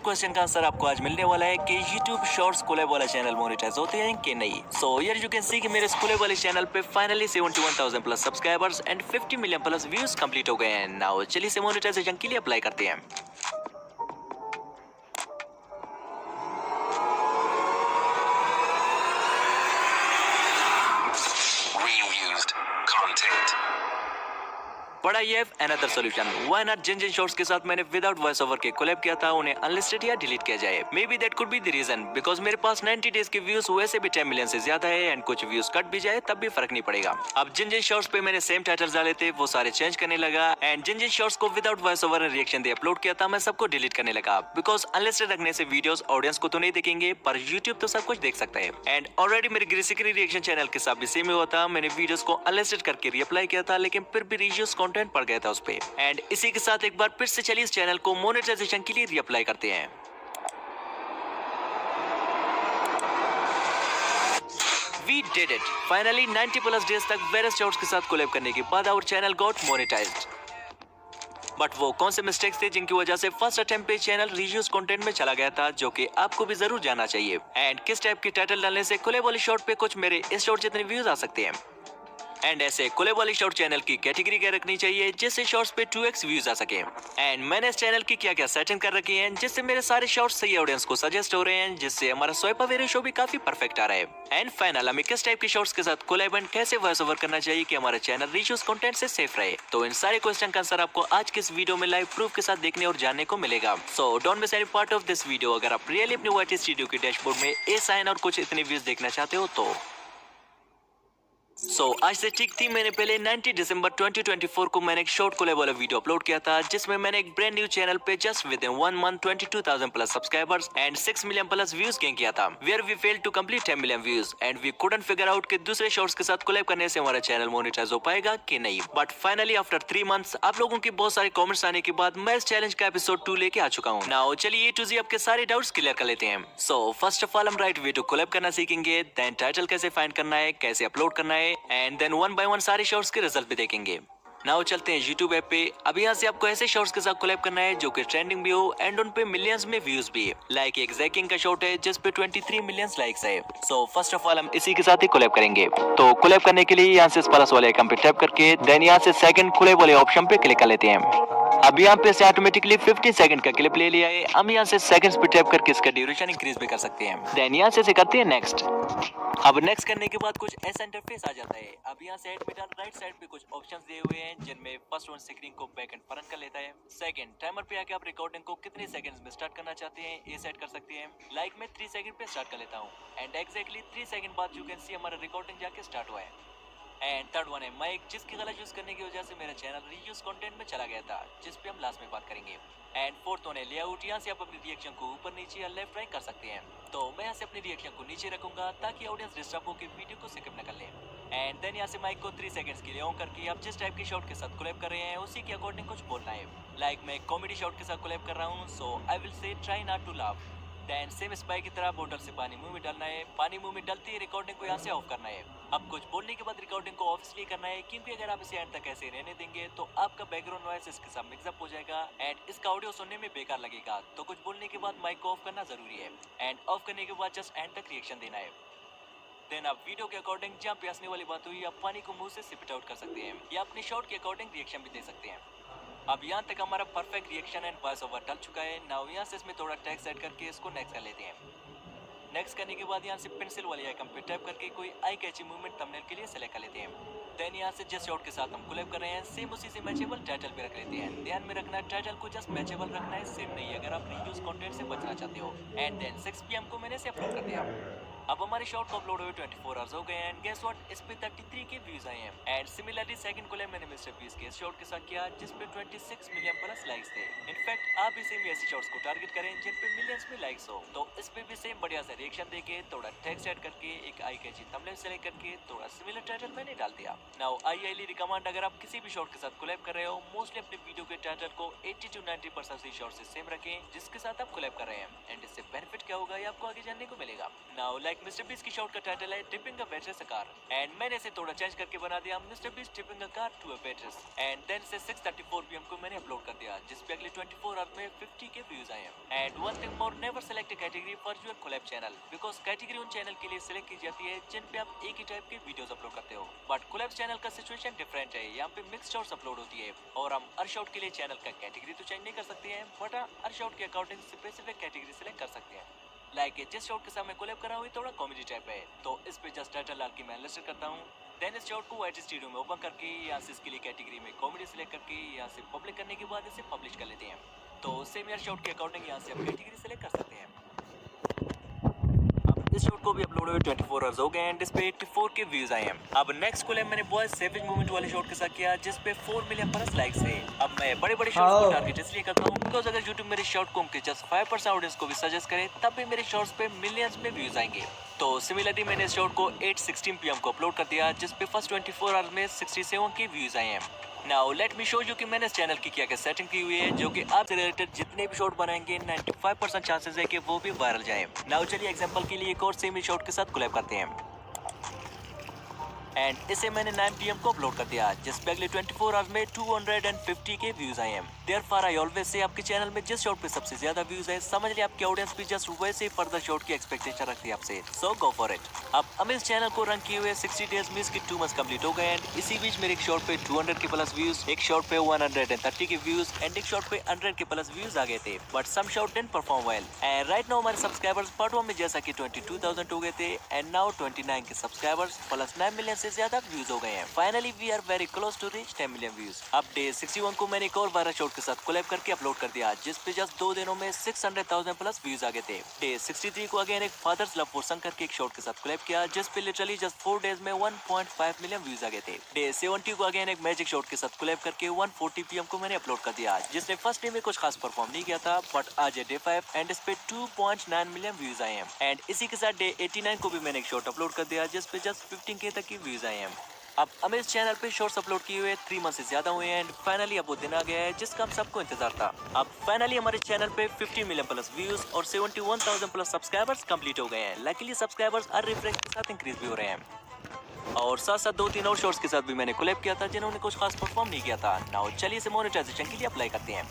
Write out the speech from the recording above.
Question का answer आपको आज मिलने वाला है कि YouTube शॉर्ट्स कोलैब वाला चैनल मोनेटाइज होते हैं कि नहीं। सो यार यू कैन सी कि मेरे कोलैब वाले चैनल पे finally 71,000 plus subscribers and 50 million plus views complete हो गए हैं। नाउ चलिए इसे मोनेटाइजेशन के लिए अप्लाई करते हैं। Reused content. बड़ा ये अनदर सॉल्यूशन व्हाई नॉट जिन शॉर्ट्स के साथ मैंने विदाउट वॉइस ओवर के कोलैब किया था उन्हें अनलिस्टेड या डिलीट किया जाए। Maybe that could be the reason because मेरे पास 90 डेज के व्यूज वैसे भी 10 मिलियन से ज्यादा है एंड कुछ व्यूज कट भी जाए तब भी फर्क नहीं पड़ेगा। अब जिन शॉर्ट्स पे मैंने सेम टाइटल डाले थे वो सारे चेंज करने लगा एंड जिन शॉर्ट्स को without voice over and reaction they upload किया था मैं सबको डिलीट करने लगा बिकॉज अनलिस्टेड रखने से वीडियोस ऑडियंस को तो नहीं देखेंगे पर यूट्यूब तो सब कुछ देख सकता है। एंड ऑलरेडी मेरे ग्रीसिकरी रिएक्शन चैनल के साथ भी सेम हुआ था। मैंने वीडियोस को अनलिस्टेड करके रीअप्लाई किया था लेकिन फिर भी रीयूज कंटेंट पड़ गया था उस पे। एंड इसी के साथ एक बार फिर से चलिए इस चैनल को मोनेटाइजेशन के लिए रीअप्लाई करते हैं। We did it. Finally 90 plus days तक वेरियस शॉर्ट्स के साथ कोलैब करने के बाद our channel got monetised. But वो कौन से मिस्टेक्स थे जिनकी वजह से फर्स्ट अटेम्प्ट पे चैनल रीयूज कंटेंट में चला गया था जो कि आपको भी जरूर जानना चाहिए। एंड किस टाइप की टाइटल डालने से कोलैब वाली शॉर्ट पे कुछ मेरे इस शॉर्ट जितने व्यूज आ सकते हैं। एंड ऐसे कोलैब वाली शॉर्ट चैनल की कैटेगरी क्या रखनी चाहिए जिससे शॉर्ट्स पे 2x व्यूज आ सके। एंड मैंने इस चैनल की क्या क्या सेटिंग कर रखी है जिससे मेरे सारे शॉर्ट्स सही ऑडियंस को सजेस्ट हो रहे हैं जिससे हमारा स्वाइप अवे रेशियो भी काफी परफेक्ट आ रहा है। एंड फाइनल हमें किस टाइप की शॉर्ट्स के साथ कोलैब एंड कैसे वॉइस ओवर करना चाहिए कि हमारा चैनल रीयूज कंटेंट से सेफ रहे। तो इन सारे क्वेश्चन का आंसर आपको आज के इस वीडियो में लाइव प्रूफ के साथ देखने और जानने को मिलेगा। So don't miss any part of this video. अगर आप रियली अपने वाईटी स्टूडियो के डैशबोर्ड में ए साइन और कुछ इतने व्यूज देखना चाहते हो तो आज से ठीक 3 महीने पहले 90 दिसंबर 2024 को मैंने एक शॉर्ट कोलैब वाला वीडियो अपलोड किया था जिसमें मैंने एक ब्रांड न्यू चैनल पे just within 1 month 22,000 plus subscribers and 6 million plus views gain किया था where we failed to complete 10 million views and we couldn't figure out कि दूसरे शॉर्ट्स के साथ कोलैब करने से हमारा चैनल मोनेटाइज हो पाएगा कि नहीं। बट फाइनली आफ्टर 3 मंथ्स आप लोगों के बहुत सारे कमेंट्स आने के बाद मैं इस चैलेंज का एपिसोड 2 लेके आ चुका हूँ। नाउ चलिए A to Z आपके सारे डाउट्स क्लियर कर लेते हैं। सो फर्स्ट ऑफ ऑल हम राइट वे टू कोलैब करना सीखेंगे, देन टाइटल कैसे फाइंड करना है, कैसे अपलोड करना है एंड देन 1 बाय 1 सारे शॉर्ट्स के रिजल्ट भी देखेंगे। नाउ चलते हैं YouTube ऐप पे। अब यहाँ से आपको ऐसे शॉर्ट्स के साथ कोलैब करना है जो कि ट्रेंडिंग भी हो एंड उन पे मिलियंस में व्यूज भी है। लाइक एक जैकिंग का शॉर्ट है जिस पे 23 मिलियंस लाइक्स है। सो फर्स्ट ऑफ ऑल हम इसी के साथ ही कोलैब करेंगे। तो कोलैब करने के लिए यहाँ से इस प्लस वाले आइकन पे टैप करके देन यहाँ से सेकंड कोलैब वाले ऑप्शन पे क्लिक कर लेते हैं। अब यहाँ पे से ऑटोमेटिकली 50 सेकंड का क्लिप ले लिया है। हम यहाँ से सेकंड्स पे टैप करके इसका ड्यूरेशन इंक्रीज भी कर सकते हैं। देन यहाँ से करते हैं नेक्स्ट। अब नेक्स्ट करने के बाद कुछ ऐसा इंटरफेस आ जाता है। अब यहाँ से एड मिडल राइट साइड पे कुछ ऑप्शंस दिए हुए हैं जिनमें फर्स्ट वन स्क्रीन को बैक एंड फ्रंट कर लेता है। सेकंड टाइमर पे आके आप रिकॉर्डिंग को कितने सेकंड्स में स्टार्ट करना चाहते हैं ये सेट कर सकते हैं। लाइक मैं 3 सेकंड पे स्टार्ट कर लेता हूँ एंड एग्जैक्टली 3 सेकंड बाद यू कैन सी हमारा रिकॉर्डिंग जाके स्टार्ट हुआ है। एंड थर्ड वन है माइक जिसकी गलत यूज करने की वजह से मेरा चैनल रीयूज कंटेंट में चला गया था जिस पे हम लास्ट में बात करेंगे। एंड फोर्थ वन है लेआउट। यहाँ से आप अपनी रिएक्शन को ऊपर नीचे या लेफ्ट राइट कर सकते हैं। तो मैं यहाँ से अपनी रिएक्शन को नीचे रखूंगा ताकि ऑडियंस डिस्टर्ब होकर वीडियो को स्किप न कर ले। एंड देन यहाँ से माइक को 3 सेकंड्स के लिए ऑन करके आप जिस टाइप की शॉट के साथ कोलैब कर रहे हैं उसी के अकॉर्डिंग कुछ बोलना है। लाइक मैं कॉमेडी शॉट के साथ कोलैब कर रहा हूँ so I will say try not to laugh. Then same spy की तरह बोतल से पानी मुंह में डालना है। पानी मुंह में डालते ही रिकॉर्डिंग को यहाँ से ऑफ करना है। अब कुछ बोलने के बाद रिकॉर्डिंग को ऑफ इसलिए करना है क्योंकि अगर आप इसे एंड तक ऐसे रहने देंगे तो आपका बैकग्राउंड नॉइस इसके साथ मिक्सअप हो जाएगा एंड इसका ऑडियो सुनने में बेकार लगेगा। तो कुछ बोलने के बाद माइक को ऑफ करना जरूरी है एंड ऑफ करने के बाद जस्ट एंड तक रिएक्शन देना है। देन आप वीडियो के अकॉर्डिंग जहाँ पे हंसने वाली बात हुई आप पानी को मुंह से सिप आउट कर सकते हैं या अपने शॉट के अकॉर्डिंग रिएक्शन भी दे सकते हैं। अब यहाँ तक हमारा perfect reaction and voice over डल चुका है। नाउ यहाँ से इसमें थोड़ा टेक्स्ट ऐड करके इसको नेक्स्ट कर लेते हैं। नेक्स्ट करने के बाद यहाँ से पेंसिल वाली आइकन पे टैप करके कोई आई कैची मूवमेंट थंबनेल के लिए सेलेक्ट कर लेते हैं। देन यहाँ से जिस शॉट के साथ हम कोलैब कर रहे हैं सेम उसी से मैचेबल टाइटल पे रख लेते हैं। ध्यान में रखना टाइटल को जस्ट मैचेबल रखना है, सेम नहीं अगर आप रीयूज कंटेंट से बचना चाहते हो। एंड देन 6 PM को मैंने से अपलोड कर दिया। अब हमारे शॉर्ट को अपलोड हुए 24 आवर्स हो गए हैं एंड गेस व्हाट इस पे 33 के व्यूज आए हैं। एंड सिमिलरली सेकंड कोलैब मैंने मिस्टर बीस्ट के शॉर्ट के साथ किया जिस पे 26 मिलियन प्लस लाइक्स थे। इनफैक्ट आप भी सेम ऐसे शॉर्ट्स को टारगेट करें जिन पे मिलियंस में लाइक्स हो। तो इस पे भी सेम बढ़िया सा रिएक्शन देके थोड़ा टेक्स्ट ऐड करके एक आई कैची थंबनेल सेलेक्ट करके थोड़ा सिमिलर टाइटल मैंने डाल दिया। नाउ आई हाईली रिकमेंड अगर आप किसी भी शॉर्ट के साथ कोलैब कर रहे हो मोस्टली अपने वीडियो के टाइटल को 80 to 90% से शॉर्ट से सेम रखें जिसके साथ आप कोलैब कर रहे हैं। एंड इससे बेनिफिट क्या होगा ये आपको आगे जानने को मिलेगा। नाउ लाइक मिस्टर बीस्ट की शॉट का टाइटल है tipping a waitress a car and मैंने इसे थोड़ा चेंज करके बना दिया Mr Beast tipping a car to a waitress and then से 6:34 PM को मैंने अपलोड कर दिया जिस पे अगले 24 आवर्स में 50 के व्यूज आए हैं। And one thing more, never select a category for your collab channel because category उन चैनल के लिए सिलेक्ट की जाती है जिन पे आप एक ही टाइप के वीडियोस अपलोड करते हो, बट कोलैब चैनल का सिचुएशन डिफरेंट है। यहाँ पे मिक्स शॉट्स अपलोड होती है और हम हर शॉट के लिए चैनल का कैटेगरी तो चेंज नहीं कर सकते हैं, बट हर शॉट के अकॉर्डिंग स्पेसिफिक कैटेगरी सिलेक्ट कर सकते हैं। लाइक जिस शॉट के साथ मैं कोलैब कर रहा हूँ थोड़ा कॉमेडी टाइप है, तो इस पे जस्ट टाइटल डाल के मैं लिस्ट करता हूँ। देन इस शॉट को वाइट स्टूडियो में ओपन करके यहाँ से इसके लिए कैटेगरी में कॉमेडी सिलेक्ट करके यहाँ से पब्लिक करने के बाद इसे पब्लिश कर लेते हैं। तो सेम यार शॉट के अकॉर्डिंग यहाँ से आप कैटेगरी सिलेक्ट कर सकते हैं। अब इस शॉट को भी अपलोड हुए 24 आवर्स हो गए एंड इस पे 84 के व्यूज आए हैं। अब नेक्स्ट कोलैब मैंने बॉयज सेविंग मूवमेंट वाले शॉट के साथ किया जिस पे 4 मिलियन प्लस लाइक्स थे। अब मैं बड़े बड़े शॉट्स को टारगेट इसलिए करता हूँ बिकॉज अगर यूट्यूब मेरे शॉर्ट को उनके जस्ट 5% ऑडियंस को भी सजेस्ट करे तब भी मेरे शॉर्ट्स पे मिलियंस में व्यूज आएंगे। तो सिमिलरली मैंने इस शॉट को 8:16 PM को अपलोड कर दिया जिस पे फर्स्ट 24 आवर्स में 67 के व्यूज आए हैं। Now let me show you कि मैंने इस चैनल की क्या क्या सेटिंग की हुई है जो कि आपसे रिलेटेड जितने भी शॉट बनाएंगे 95% चांसेस है कि वो भी वायरल जाए। नाउ चलिए एग्जांपल के लिए एक और सेम ही शॉट के साथ कोलैब करते हैं एंड इसे मैंने 9 PM को अपलोड कर दिया जिस पे अगले 24 आवर्स में 250 के व्यूज आए हैं। देयरफॉर आई ऑलवेज से आपके चैनल में जिस शॉट पे सबसे ज्यादा व्यूज है समझ लिया आपकी ऑडियंस भी जस्ट वैसे ही फर्दर शॉट की एक्सपेक्टेशन रखती है आपसे, सो गो फॉर इट। अब हम इस चैनल को रन किए हुए 60 डेज मींस की 2 मंथ्स कंप्लीट हो गए एंड इसी बीच मेरे एक शॉट पे 200 के प्लस व्यूज, एक शॉट पे 130 के व्यूज एंड एक शॉट पे 100 के प्लस व्यूज आ गए थे, but some short didn't perform well and right now हमारे सब्सक्राइबर्स पार्ट 1 में जैसा कि 22,000 हो गए थे एंड नाउ 29 के सब्सक्राइबर्स प्लस 9 मिलियन से ज्यादा व्यूज हो गए हैं। Finally we are very close to reach 10 million views. अब डे 61 को मैंने एक और 12 शॉट के साथ कोलैब करके अपलोड कर दिया जिस पे जस्ट 2 दिनों में 600,000 प्लस व्यूज आ गए थे। डे 63 को अगेन एक फादर्स लव फॉर सन करके एक शॉट के साथ कोलैब किया जिस पे लिटरली जस्ट 4 डेज में 1.5 मिलियन व्यूज आ गए थे। डे 70 को अगेन एक मैजिक शॉट के साथ कोलैब करके 1:40 PM को मैंने अपलोड कर दिया जिसने फर्स्ट डे में कुछ खास परफॉर्म नहीं किया था, बट आज है डे 5 एंड इस पे 2.9 मिलियन व्यूज आए हैं। एंड इसी के साथ डे 89 को भी मैंने एक शॉट अपलोड कर दिया जिस पे जस्ट 15K तक की व्यूज आए हैं। अब हमें इस चैनल पे शॉर्ट्स अपलोड किए हुए 3 मंथ से ज्यादा हुए हैं एंड फाइनली अब वो दिन आ गया है जिसका हम सबको इंतजार था। अब फाइनली हमारे चैनल पे 50 मिलियन प्लस व्यूज और 71,000 प्लस सब्सक्राइबर्स कंप्लीट हो गए हैं। लकीली सब्सक्राइबर्स हर रिफ्रेश के साथ इंक्रीज भी हो रहे हैं और साथ साथ 2-3 और शॉर्ट्स के साथ भी मैंने कोलैब किया था जिन्होंने कुछ खास परफॉर्म नहीं किया था। नाउ चलिए इसे मोनेटाइजेशन के लिए अप्लाई करते हैं।